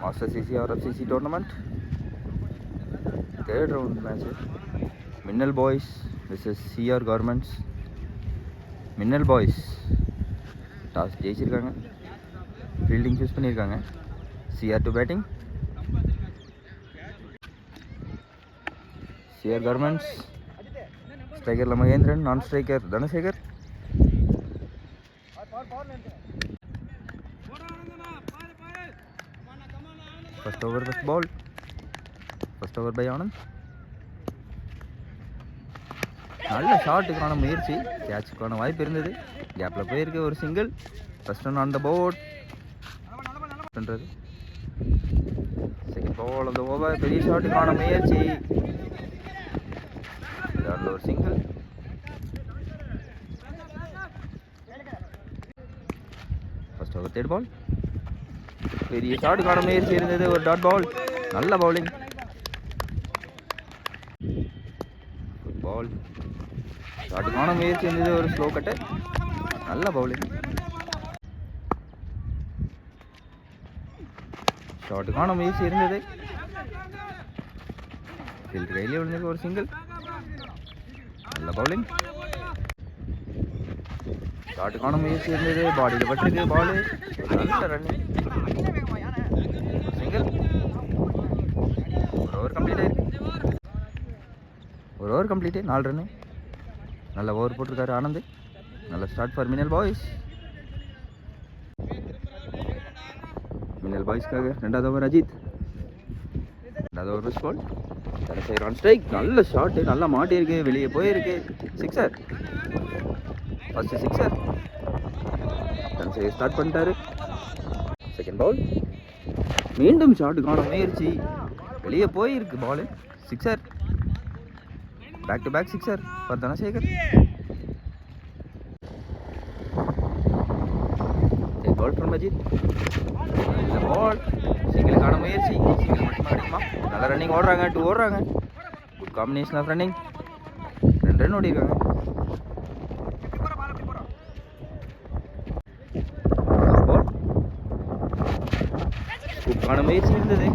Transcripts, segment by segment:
Master CC or FCC tournament. Third round match. Minnal Boys versus CR Garments. Minnal Boys toss ஜெயிச்சிருக்காங்க, fielding choose பண்ணியிருக்காங்க. CR to batting. CR Garments ஸ்ட்ரைக்கரில் Mahendran, non striker Dhanasekar. First over first ball. First over by Anand. நல்ல ஷாட்டுக்கான முயற்சி, கேட்சுக்கான வாய்ப்பு இருந்தது, கேப்பில் போயிருக்கு. ஒரு single. First one on the board பண்ணுறது. செகண்ட் பால் அந்த ஓவர், பெரிய ஷாட்டுக்கான முயற்சி, ஒரு single. First over third ball, பெரிய ஷாட்டுக்கான முயற்சி இருந்தது, ஒரு டாட் பால். நல்ல பவுலிங். பால் ஷாட்டுக்கான முயற்சி இருந்தது, ஒரு ஸ்லோ கட்டு, நல்ல பவுலிங். ஷாட்டுக்கான முயற்சி இருந்தது, ஃபீல்ட் கையிலே விழுந்தது, ஒரு சிங்கிள், நல்ல பவுலிங். ஷாட்டுக்கான முயற்சி இருந்தது, பாடியில் பட்டிருக்கு பாலு, நல்ல ரன்னிங், சிங்கிள். ஒரு ஓவர் கம்ப்ளீட் ஆயிருக்கு. ஒரு ஓவர் கம்ப்ளீட்டு, 4 ரன்னு. நல்ல ஓவர் போட்டிருக்காரு ஆனந்த். நல்ல start for Minnal boys. Minnal பாய்ஸ்க்காக ரெண்டாவது ஓவர் அஜித். ரெண்டாவது over first ball. Dhanasekar on strike. நல்ல ஷாட்டு, நல்லா மாட்டியிருக்கு, வெளியே போயிருக்கு, sixer. First sixer. Dhanasekar start பண்ணிட்டாரு. செகண்ட் பால், மீண்டும் ஷாட்டுக்கான முயற்சி, வெளியே போயிருக்கு ball, sixer. Back to back sixer for Dhanasekar. Ball from Ajith. இந்த பால் சிங்கிளுக்கான முயற்சி, சிங்கிள் மட்டும் அடிக்குமா? நல்ல ரன்னிங் ஓடுறாங்க, 2 ஓடுறாங்க, good combination of running. 2 run ஓடிருக்காங்க. பால் குக்கான முயற்சி இருந்தது,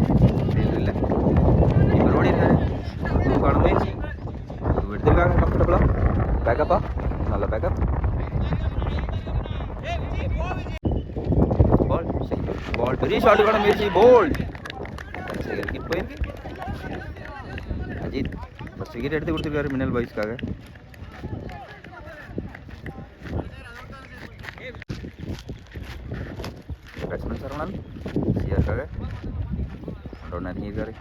இல்லை இப்போ ஓடிருக்காரு. குக்கான முயற்சி எடுத்திருக்காங்க, கம்ஃபர்டபுளா. பேக்கப்பா, நல்ல பேக்கப். பால் பெரிய ஷாட்டுக்கான முயற்சி, போல்ட். தனசேகர் விக்கெட் போயிருக்கு. அஜித் ஃபர்ஸ்ட் விக்கெட் எடுத்து கொடுத்துருக்காரு மின்னல் பாய்ஸ்க்காக. பேட்ஸ்மேன் சரவணன் சிஆர்க்காக ரன் இறங்கியிருக்காரு.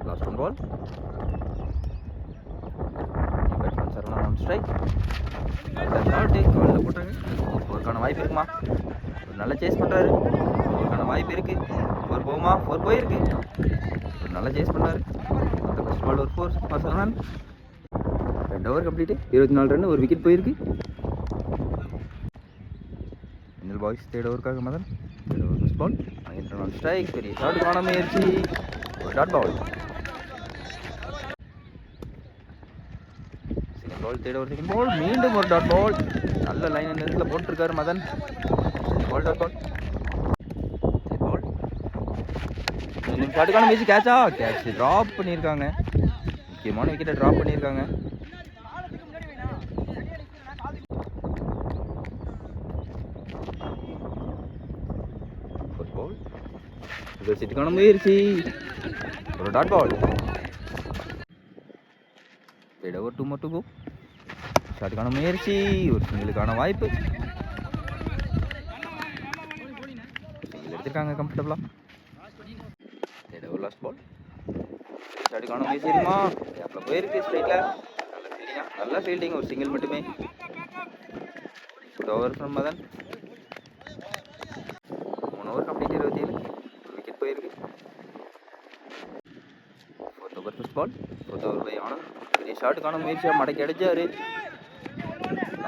Last one ball. Batsman Saravanan on strike. நல்ல ஷாட்டு, காலில் போட்டாங்க. ஒருக்கான வாய்ப்பு இருக்குமா? ஒரு நல்ல சேஸ் பண்ணுறாரு, ஒருக்கான வாய்ப்பு இருக்குது. 4 போகுமா? 4 போயிருக்கு. ஒரு நல்ல சேஸ் பண்ணார். அந்த ஃபர்ஸ்ட் பால் ஒரு 4 for Saravanan. 2 over complete, 24 run, ஒரு விக்கெட் போயிருக்கு. மின்னல் பாய்ஸ் தேர்ட் ஓவருக்காக Madhan. Third over first ball. Mahendran on strike. பெரிய ஷாட்டுக்கான முயற்சி, ஒரு dot ball. Second ball, third over second ball, மீண்டும் ஒரு டாட் பால். நல்ல லைன் நேரத்தில் போட்டிருக்காரு மதன். பால் டாட் பால். பால் மீண்டும் ஷாட்டுக்கான முயற்சி, கேட்சா? கேட்ச் ட்ராப் பண்ணியிருக்காங்க. முக்கியமான விக்கெட்டை ட்ராப் பண்ணியிருக்காங்க. சிட்டுக்கான முயற்சி, ஒரு dot ball. Third over 2 more to go. ஷாட்டுக்கான முயற்சி, ஒரு சிங்கிளுக்கான வாய்ப்பு, சிங்கிள் எடுத்திருக்காங்க கம்ஃபர்டபுளா. Third over last ball. ஷாட்டுக்கான முயற்சி இருக்குமா? கேப்பில் போயிருக்கு, ஸ்ட்ரைட்டில். நல்ல ஃபீல்டிங்கா? நல்ல ஃபீல்டிங், ஒரு சிங்கிள் மட்டுமே. Good over from Madhan. 3 over complete, 27, wicket போயிருக்கு. Fourth over first ball. Fourth over by Anand. பெரிய ஷாட்டுக்கான முயற்சியாக மடக்கி அடிச்சாரு.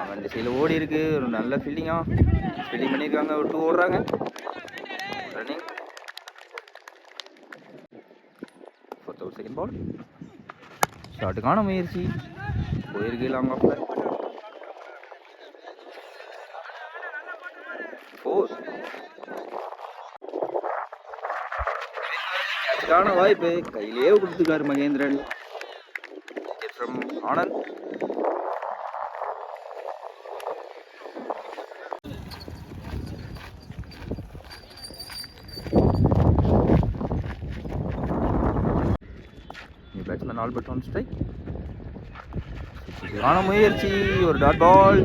அவன் திசையில் ஓடி இருக்கு, ஒரு நல்ல ஃபீல்டிங்கா ஃபீல்டிங் பண்ணியிருக்காங்க. ஒரு 2 ஓடுறாங்க, running. Fourth over second ball. ஷாட்டுக்கான முயற்சி போயிருக்கு, லாங் ஆஃப்ல. கேட்சுக்கான வாய்ப்பு கையிலேயே கொடுத்துருக்காரு Mahendran. Wicket from Anand. Batsman Albert on strike. ஆன முயற்சி, ஒரு டாட் பால்.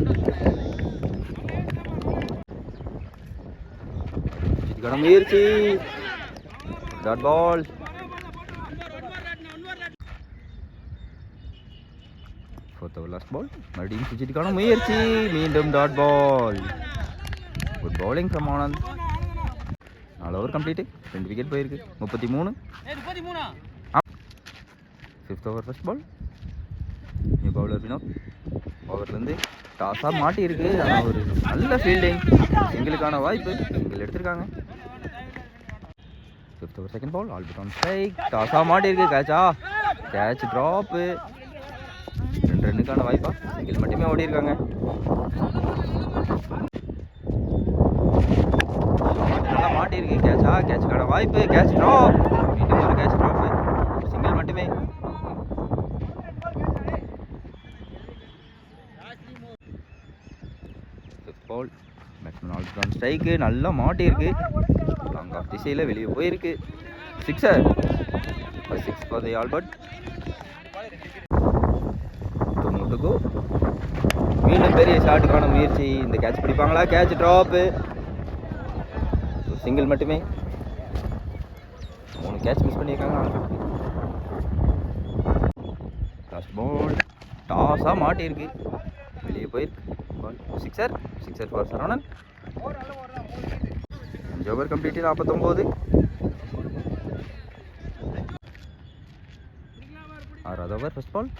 முயற்சி, டாட் பால். லாஸ்ட் பால். மறுபடியும் சுஜித்துக்கான முயற்சி, மீண்டும் dot ball. Good bowling from Anand. 4 over complete, 2 wicket போயிருக்கு. 33. 5th over first ball. New bowler Vinoth. ஓவர்லேருந்து டாஸாக மாட்டியிருக்கு. ஆனால் ஒரு நல்ல ஃபீல்டிங், சிங்கிளுக்கான வாய்ப்பு, சிங்கிள் எடுத்திருக்காங்க. 5th over second ball. Albert on strike. டாஸாக மாட்டியிருக்கு. Catch drop. 2 ரன்னுக்கான வாய்ப்பா, சிங்கிள் மட்டுமே ஓடி இருக்காங்க. நல்லா மாட்டியிருக்கு. கேட்சுக்கான வாய்ப்பு, கேட்ச் ட்ராப். மீண்டும் ஒரு கேட்ச் ட்ராப்பு, சிங்கிள் மட்டுமே. Ball. Batsman Albert on strike. நல்லா மாட்டியிருக்கு. லாங் ஆஃப் திசையில் வெளியே போயிருக்கு. Sixer. 6 for the Albert. Two. மீண்டும் பெரிய ஷாட்டுக்கான முயற்சி. இந்த கேட்ச் பிடிப்பாங்களா? கேட்ச் ட்ராப்பு, சிங்கிள் மட்டுமே. 3 கேட்ச் மிஸ் பண்ணியிருக்காங்க. Last ball. டாஸாக மாட்டியிருக்கு, வெளியே போயிருக்கு. Sixer for Saravanan. 5 over complete. 49. 6வது ஓவர் ஃபர்ஸ்ட் பால்.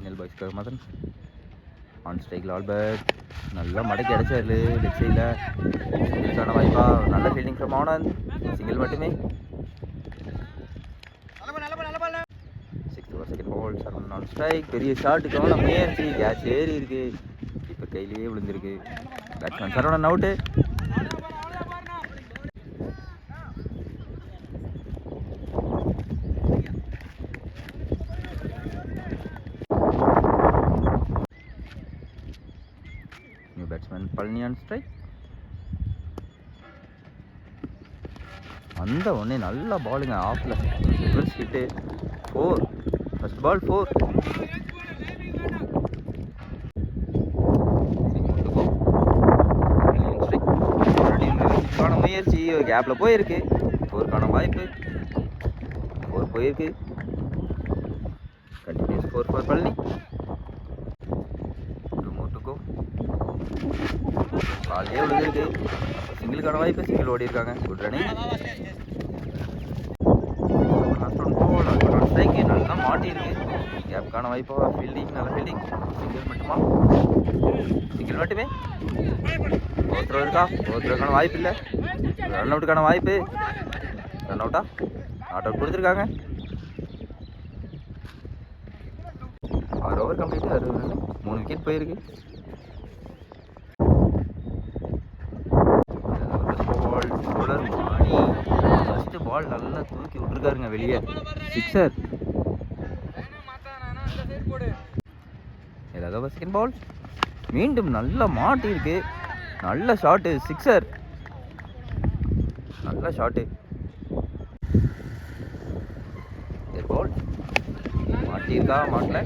நெல் பாய்ஸ்கர் மதன். ஆன் ஸ்ட்ரைக்கில் ஆல்பர்ட். நல்லா மடக்கி அடைச்சாரு லெஃப்ட் சைடில். சிங்கிளுக்கான வாய்ப்பா, நல்ல ஃபீல்டிங் ஃப்ரம் ஆனந்த், சிங்கிள் மட்டுமே. 6th over second ball. Saravanan on strike. பெரிய ஷாட்டுக்கான முயற்சி, கேட்ச் ஏறி இருக்கு, இப்போ கையிலேயே விழுந்திருக்கு. Batsman Saravanan out. New batsman Palani on strike. அந்த ஒன்னே நல்ல பாலுங்க, ஆஃப்ல ரிவர்ஸ் ஹிட்டு. 4. First ball 4. முயற்சி, கேப்ல போயிருக்கு. 4க்கான வாய்ப்பு, 4 போயிருக்கு. Continuous 4 for Palani. 2 more to go. காலையே விழுந்திருக்கு. சிங்கிளுக்கான வாய்ப்பு, சிங்கிள் ஓடி இருக்காங்க. Good running. நல்லா மாட்டியிருக்கு. கேப்கான வாய்ப்பா, ஃபீல்டிங் நல்ல ஃபீல்டிங். சிங்கிள் மட்டுமா? சிங்கிள் மட்டுமே. ஓவர் இருக்கா? ஓவருக்கான வாய்ப்பு இல்லை. ரன் அவுட்டுக்கான வாய்ப்பு. ரன் அவுட்டா? நாட் அவுட் கொடுத்துருக்காங்க. 6 ஓவர் கம்ப்ளீட். 60 ரன். 3 விக்கெட் போயிருக்கு. ஃபர்ஸ்ட் பால் நல்லா தூக்கி விட்டுருக்காருங்க வெளியே. சிக்ஸர். ஏதாவது செகண்ட் பால். மீண்டும் நல்லா மாட்டியிருக்கு. நல்ல ஷாட்டு, சிக்ஸர். நல்ல ஷாட்டு. பால் மாட்டியிருக்கா? மாட்டல.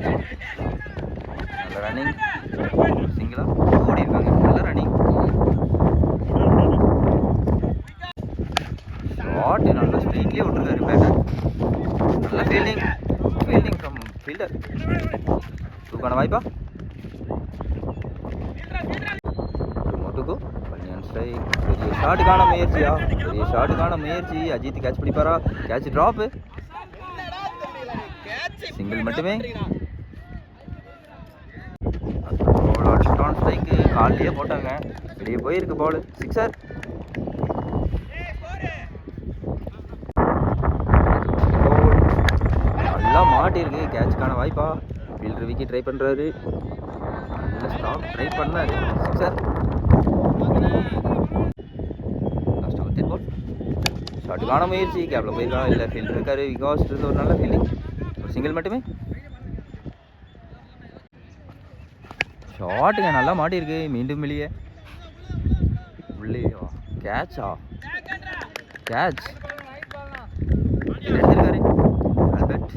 நல்ல ரன்னிங். சிங்கிளா ஓடி இருக்காங்க. நல்ல ரன்னிங். ஷாட்டு நல்லா ஸ்ட்ரெயிட்லேயே விட்டுருக்காரு பேட்டர். நல்ல ஃபீல்டிங். Fielding from fielder. 2க்கான வாய்ப்பா. பெரிய ஷாட்டுக்கான முயற்சியா? பெரிய ஷாட்டுக்கான முயற்சி. அஜித் கேட்ச் பிடிப்பாரா? கேட்ச் ட்ராப்பு, சிங்கிள் மட்டுமே. ஸ்ட்ரைக்கு காலையே போட்டாங்க, வெளியே போயிருக்கு பால். சிக்ஸர். நல்லா மாட்டிருக்கு. கேட்சுக்கான வாய்ப்பா. ஃபீல்டர் விக்கெட் ட்ரை பண்ணுறாரு. நல்ல ஸ்டாப் ட்ரை பண்ணாரு. சிக்ஸர். ஷாட்டுக்கான முயற்சி, கேப்பில் போயிருக்கான், இல்லை ஃபீல்டு இருக்காரு, விகாஸ் இருந்து ஒரு நல்ல ஃபீல்டிங், ஒரு சிங்கிள் மட்டுமே. ஷாட்டுங்க நல்லா மாட்டியிருக்கு, மீண்டும் வெளியே உள்ளே கேட்சா, கேட்ச் எடுத்திருக்காரு Albert.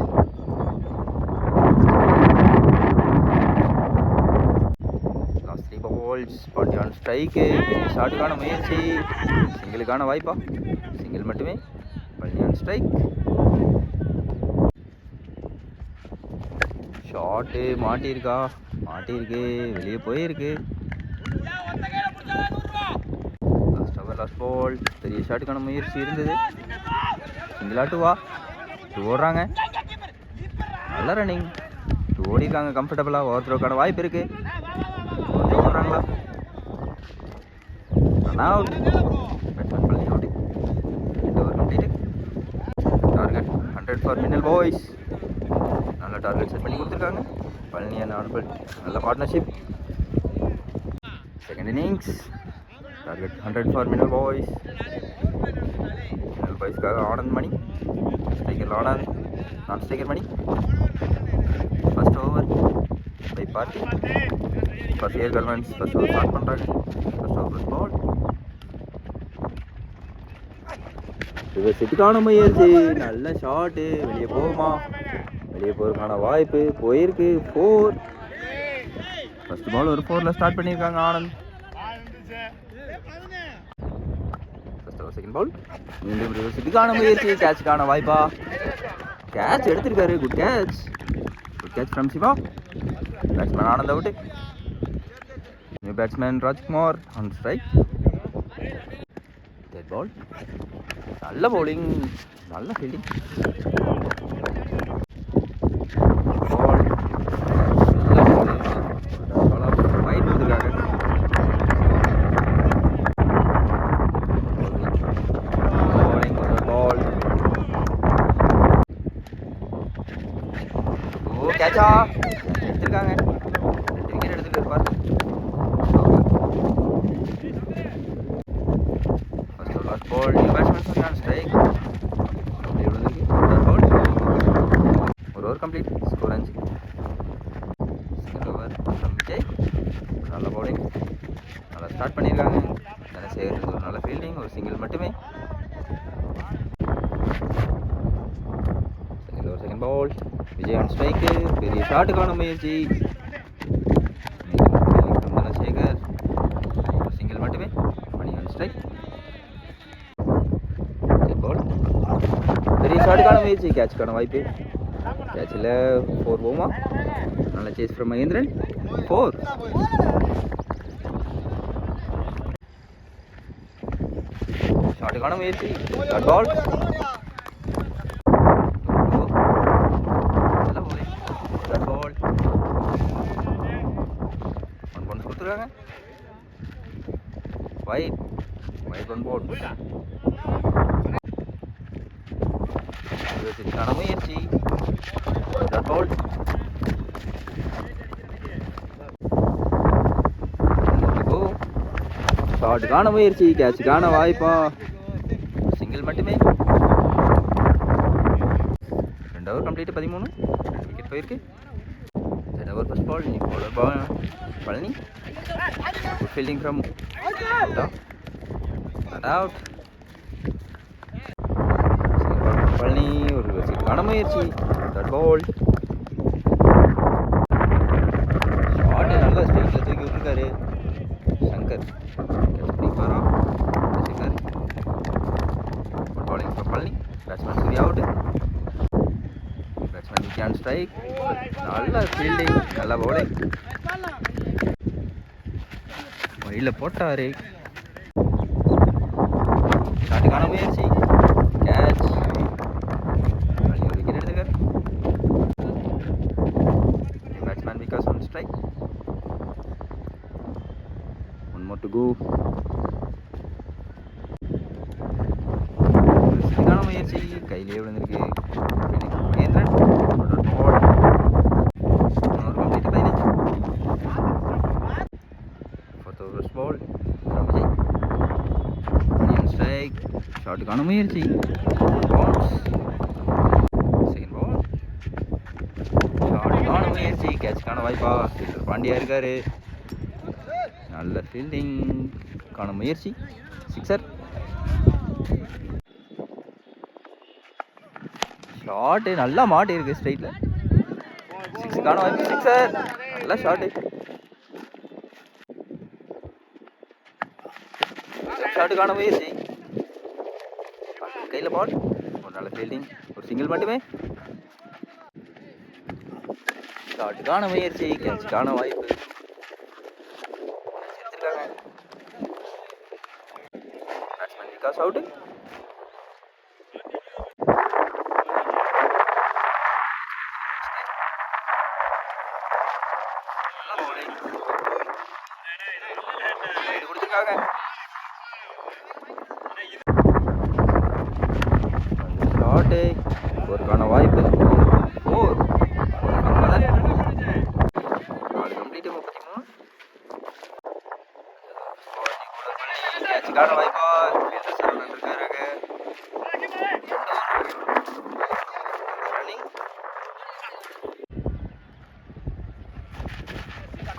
Last 3 balls, Pandiyan strike, ஷாட்டுக்கான முயற்சி, சிங்கிளுக்கான வாய்ப்பா, சிங்கிள் மட்டுமே, பாண்டியான் ஸ்ட்ரைக். ஷாட்டு மாட்டியிருக்கா, மாட்டியிருக்கு, வெளியே போயிருக்கு. லாஸ்ட் பால், பெரிய ஷாட்டுக்கான முயற்சி இருந்தது, சிங்கிளா டூவா, டூ ஓடுறாங்க, நல்ல ரன்னிங், டூ ஓடிருக்காங்க கம்ஃபர்டபுளாக, ஓவர் த்ரோக்கான வாய்ப்பு இருக்கு, ஓடுறாங்களா, run out, batsman Palani out, over complete. Target 100 for Minnal boys, நல்ல டார்கெட் செட் பண்ணி கொடுத்துருக்காங்க பழனி அண்ட் ஆல்பர்ட், நல்ல partnership. Second innings target 100 for Minnal boys. Minnal பாய்ஸ்க்காக Anand Mani, striker Anand, non striker Mani. First over by Parthi, first year governments first over start பண்ணுறாங்க. First over ball, சிட்டுக்கான முயற்சி, நல்ல shot, வெளியே போகுமா, வெளியே போகிறதுக்கான வாய்ப்பு, போயிருக்கு, 4. ஃபர்ஸ்ட் பால் ஒரு 4ல் ஸ்டார்ட் பண்ணியிருக்காங்க Anand. First over second ball, மீண்டும் சிட்டுக்கான முயற்சி, கேட்சுக்கான வாய்ப்பா, கேட்ச் எடுத்திருக்காரு, good catch, good catch from Siva. Batsman Anand out, new batsman Rajkumar on strike. Third ball, நல்ல பவுலிங், நல்ல ஃபீல்டிங், பால் நல்ல ஃபைட் வந்துருக்காங்க. பால் ஓ கேட்சா எடுத்திருக்காங்க, 2 விக்கெட் எடுத்துட்டு இருப்பார். பால், நியூ பேட்ஸ்மேன் ஆன் ஸ்ட்ரைக், ஒரு over complete, score 5. Second over Vijay, நல்ல பவுலிங், நல்லா ஸ்டார்ட் பண்ணியிருக்காங்க. தனசேகர் ஒரு நல்ல ஃபீல்டிங், ஒரு சிங்கிள் மட்டுமே. Second over second ball, Vijay on strike, பெரிய ஷாட்டுக்கான முயற்சி, தனசேகர் ஒரு சிங்கிள் மட்டுமே, மணி ஆன் ஸ்ட்ரைக். பெரிய ஷாட்டுக்கான முயற்சி, கேட்சுக்கான வாய்ப்பு, கேட்சில் 4 போமா, நல்ல சேஸ் ஃப்ரம் மகேந்திரன், 4. ஷாட்டுக்கான முயற்சி, டாட் பால், நல்ல bowling, டாட் பால், 1 பவுன்ஸ் கொடுத்துருக்காங்க, வைட் 1 பவுன்ஸ். சிட்டுக்கான முயற்சி, டாட் பால், ஷாட்டுக்கான முயற்சி, கேட்சுக்கான வாய்ப்பா, சிங்கிள் மட்டுமே. 2 ஓவர் கம்ப்ளீட், 13, 2 விக்கெட் போயிருக்கு. 3rd over first ball, new bowler ball Palani, good fielding from not out. Palani ஒரு சிட்டுக்கான முயற்சி, டாட் பால், ஷாட்டு நல்ல ஸ்ட்ரைக்கில் தூக்கி விட்டுருக்காரு சங்கர், கேட்ச் பண்ணிப்பாரா Shankar. Good bowling from Palani, batsman Surya out, batsman Vijay strike, நல்ல ஃபீல்டிங், நல்ல பவுலிங், வழியில் போட்டாரு, ஷாட்டுக்கான முயற்சி, கேட்ச், ஒரு விக்கெட் எடுத்துக்காரு. Batsman Vikas on strike, 1 more to go. சிட்டுக்கான முயற்சி, கையிலேயே விழுந்திருக்கு, Mahendran, ball, 4th over ball, Vijay strike, ஷாட்டுக்கான ஷாட்டுக்கான முயற்சி. Second ball. ஷாட்டுக்கான முயற்சி. கேட்சுக்கான வாய்ப்பா? ஃபீல்டர் பாண்டியா இருக்காரு. நல்ல ஃபீல்டிங் கான முயற்சி. சிக்ஸர். ஷாட்டு நல்லா மாட்டி இருக்கு ஸ்ட்ரைட்ல. சிக்ஸுக்கான வாய்ப்பு. சிக்ஸர். நல்ல ஷாட்டு. ஷாட்டுக்கான முயற்சி. கையில் பால். ஒரு நல்ல ஃபீல்டிங். ஒரு சிங்கிள் மட்டுமே. ஷாட்டுக்கான முயற்சி. கேட்சுக்கான வாய்ப்பு. Batsman Vikas out. கொடுத்துருக்காங்க. ஷாட்டு. ஒருக்கான வாய்ப்பு. ஃபோர். நாலு கம்ப்ளீட். 33. கேட்சுக்கான வாய்ப்பா? இருக்காரு.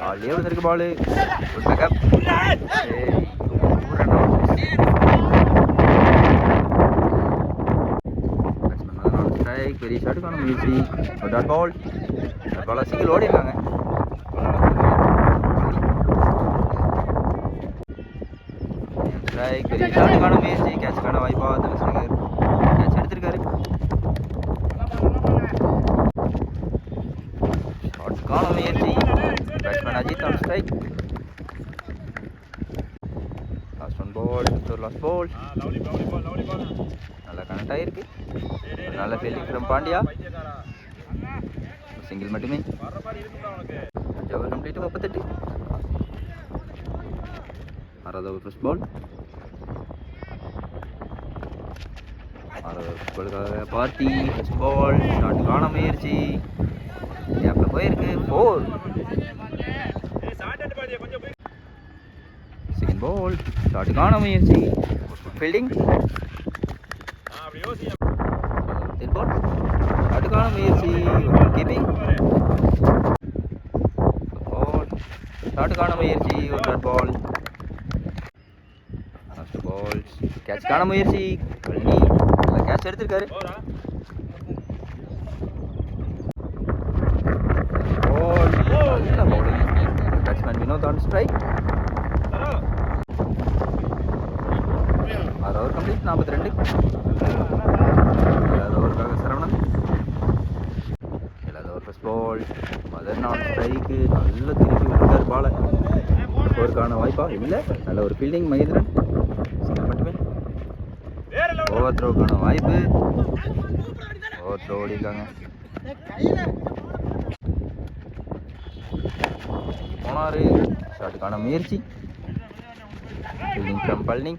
காலையே வந்துருக்கு பாலு. ஒரு பேக்கப். ஸ்ட்ரைக். பெரிய ஷாட்டுக்கான முயற்சி. ஒரு டாட் பால். டாட் பாலா சிங்கிள் ஓடி இருக்காங்க. ஸ்ட்ரைக். பெரிய ஷாட்டுக்கான முயற்சி. கேட்சுக்கான வாய்ப்பா? தனசேகர் கேட்ச் எடுத்திருக்காரு. ஷாட்டுக்கான முயற்சி. Batsman Ajith on strike. Last one ball. Last ball. நல்லா கனெக்ட் ஆகிருக்கு. நல்ல ஃபீல்டிங் ஃப்ரம் பாண்டியா. சிங்கிள் மட்டுமே. Over complete. 38. ஆறாவது ஓவர் ஃபர்ஸ்ட் பால். ஆறாவது ஓவர் ஃபர்ஸ்ட் பாலுக்காக பார்ட்டி. First ball. ஷாட்டுக்கான முயற்சி. கேப்பில் போயிருக்கு. 4. Second ball. ஷாட்டுக்கான முயற்சி. ஃபீல்டிங். தேர்ட் பால். ஷாட்டுக்கான முயற்சி. கீப்பிங். பால். ஷாட்டுக்கான முயற்சி. ஒரு டாட் பால். லாஸ்ட் பால். கேட்சுக்கான முயற்சி. கல்னி நல்லா கேட்ச் எடுத்திருக்காரு. பால். நல்ல bowling. Batsman Vinod on strike. 6 over complete. 42. 7வது ஓவருக்காக சரவணன். 7வது over first ball. Madhan on strike. நல்ல திருப்பி விட்டார் பாலை. ஓவருக்கான வாய்ப்பா? இல்லை. நல்ல ஒரு ஃபீல்டிங். மகேந்திரன் சிங்கிள் மட்டுமே. ஓவர் த்ரோக்கான வாய்ப்பு. ஓவர் த்ரோ ஓடி இருக்காங்க. போனாரு. ஷாட்டுக்கான முயற்சி. Fielding from Palani.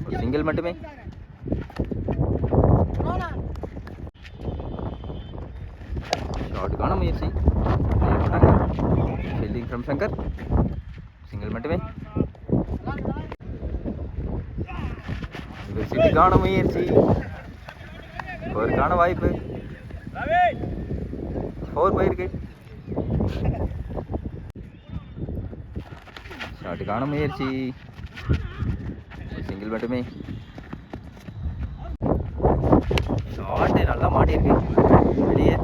ஒரு சிங்கிள் மட்டுமே. ஷாட்டுக்கான முயற்சி. Fielding from Shankar. சிங்கிள் மட்டுமே. சிட்டிக்கான முயற்சி. ஒருக்கான வாய்ப்பு. 4 போயிருக்கு. ஷாட்டுக்கான முயற்சி. சிங்கிள் மட்டுமே. ஷாட்டு நல்லா மாட்டியிருக்கு வெளியே.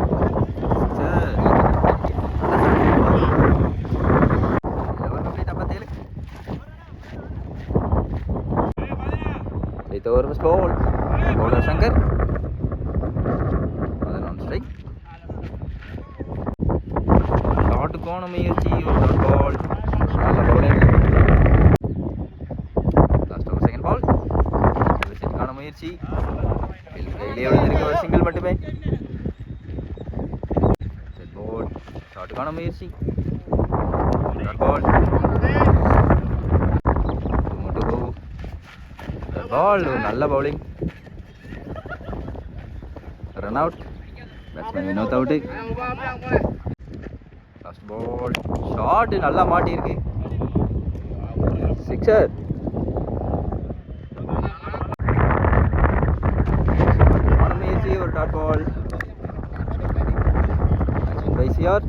Over first ball. Bowler Shankar. அது நான் ஸ்ட்ரைக். ஷாட்டுக்கான முயற்சி. ஒரு பால். நல்ல bowling. Last over second ball. ஷாட்டுக்கான முயற்சி. கையிலே விழுந்திருக்கு. ஒரு சிங்கிள் மட்டுமே. செட் பால். ஷாட்டுக்கான முயற்சி. பால். பால். நல்ல bowling. Run out. Batsman Vinod out. Last ball. Shot நல்லா மாட்டியிருக்கு. சிக்ஸர். சிஆர்